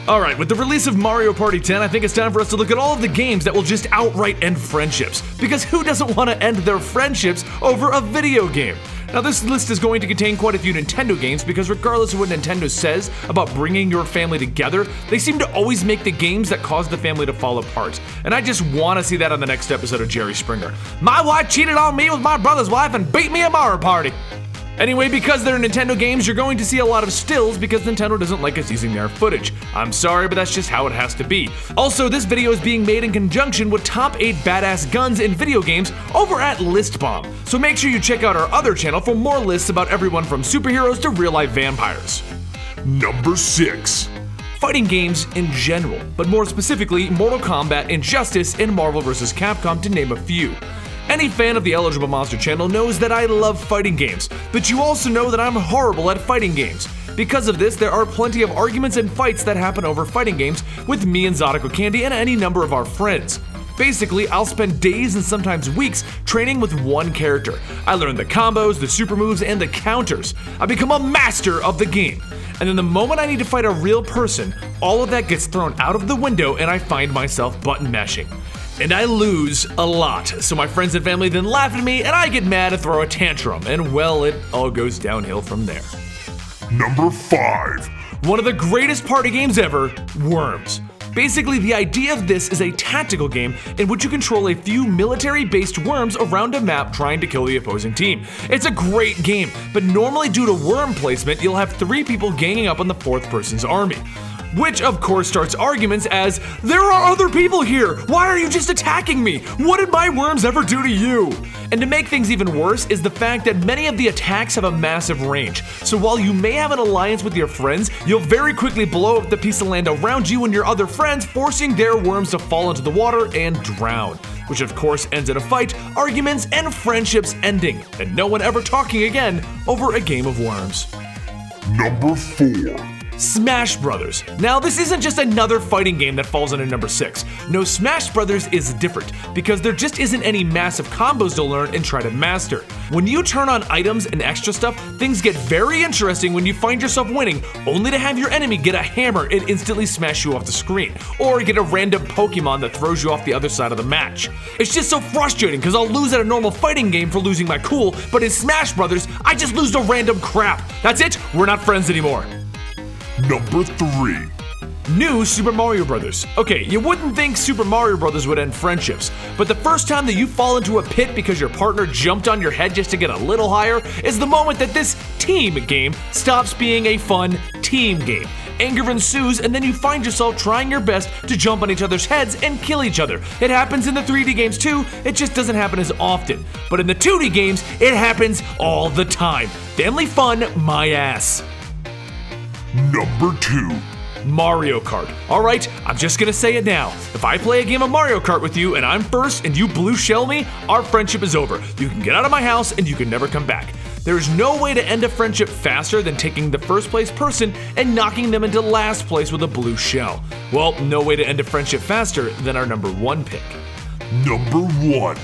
Alright, with the release of Mario Party 10, I think it's time for us to look at all of the games that will just outright end friendships. Because who doesn't want to end their friendships over a video game? Now this list is going to contain quite a few Nintendo games because regardless of what Nintendo says about bringing your family together, they seem to always make the games that cause the family to fall apart. And I just want to see that on the next episode of Jerry Springer. My wife cheated on me with my brother's wife and beat me at Mario Party. Anyway, because they're Nintendo games, you're going to see a lot of stills because Nintendo doesn't like us using their footage. I'm sorry, but that's just how it has to be. Also, this video is being made in conjunction with top 8 badass guns in video games over at ListBomb. So make sure you check out our other channel for more lists about everyone from superheroes to real-life vampires. Number 6. Fighting games in general, but more specifically Mortal Kombat, Injustice, and Marvel vs. Capcom to name a few. Any fan of the Eligible Monster channel knows that I love fighting games, but you also know that I'm horrible at fighting games. Because of this, there are plenty of arguments and fights that happen over fighting games with me and Zodico Candy and any number of our friends. Basically, I'll spend days and sometimes weeks training with one character. I learn the combos, the super moves, and the counters. I become a master of the game. And then the moment I need to fight a real person, all of that gets thrown out of the window and I find myself button mashing. And I lose a lot, so my friends and family then laugh at me and I get mad and throw a tantrum, and well, it all goes downhill from there. Number 5. One of the greatest party games ever, Worms. Basically, the idea of this is a tactical game in which you control a few military-based worms around a map trying to kill the opposing team. It's a great game, but normally due to worm placement, you'll have 3 people ganging up on the 4th person's army. Which of course starts arguments as, there are other people here! Why are you just attacking me? What did my worms ever do to you? And to make things even worse is the fact that many of the attacks have a massive range. So while you may have an alliance with your friends, you'll very quickly blow up the piece of land around you and your other friends, forcing their worms to fall into the water and drown. Which of course ends in a fight, arguments, and friendships ending, and no one ever talking again over a game of worms. Number 4. Smash Brothers. Now this isn't just another fighting game that falls under number 6. No, Smash Brothers is different because there just isn't any massive combos to learn and try to master. When you turn on items and extra stuff, things get very interesting when you find yourself winning, only to have your enemy get a hammer and instantly smash you off the screen, or get a random Pokemon that throws you off the other side of the match. It's just so frustrating because I'll lose at a normal fighting game for losing my cool, but in Smash Brothers, I just lose to random crap. That's it, we're not friends anymore. Number 3. New Super Mario Bros. Okay, you wouldn't think Super Mario Bros. Would end friendships, but the first time that you fall into a pit because your partner jumped on your head just to get a little higher is the moment that this team game stops being a fun team game. Anger ensues, and then you find yourself trying your best to jump on each other's heads and kill each other. It happens in the 3D games too, it just doesn't happen as often. But in the 2D games, it happens all the time. Family fun, my ass. Number 2. Mario Kart. Alright, I'm just gonna say it now. If I play a game of Mario Kart with you and I'm first and you blue shell me, our friendship is over. You can get out of my house and you can never come back. There is no way to end a friendship faster than taking the first place person and knocking them into last place with a blue shell. Well, no way to end a friendship faster than our number 1 pick. Number 1.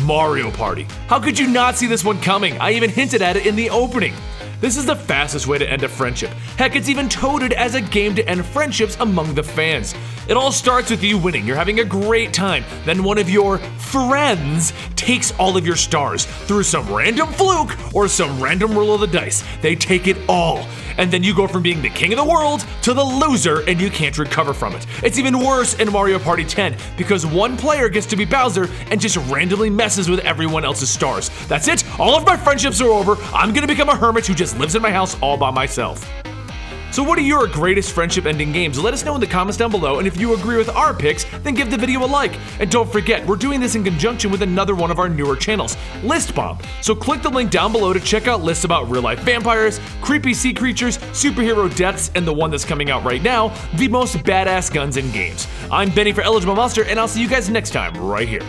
Mario Party. How could you not see this one coming? I even hinted at it in the opening. This is the fastest way to end a friendship. Heck, it's even touted as a game to end friendships among the fans. It all starts with you winning, you're having a great time, then one of your friends takes all of your stars through some random fluke or some random roll of the dice. They take it all. And then you go from being the king of the world to the loser and you can't recover from it. It's even worse in Mario Party 10 because one player gets to be Bowser and just randomly messes with everyone else's stars. That's it, all of my friendships are over. I'm gonna become a hermit who just lives in my house all by myself. So what are your greatest friendship ending games? Let us know in the comments down below, and if you agree with our picks, then give the video a like. And don't forget, we're doing this in conjunction with another one of our newer channels, ListBomb. So click the link down below to check out lists about real-life vampires, creepy sea creatures, superhero deaths, and the one that's coming out right now, the most badass guns in games. I'm Benny for Eligible Monster, and I'll see you guys next time right here.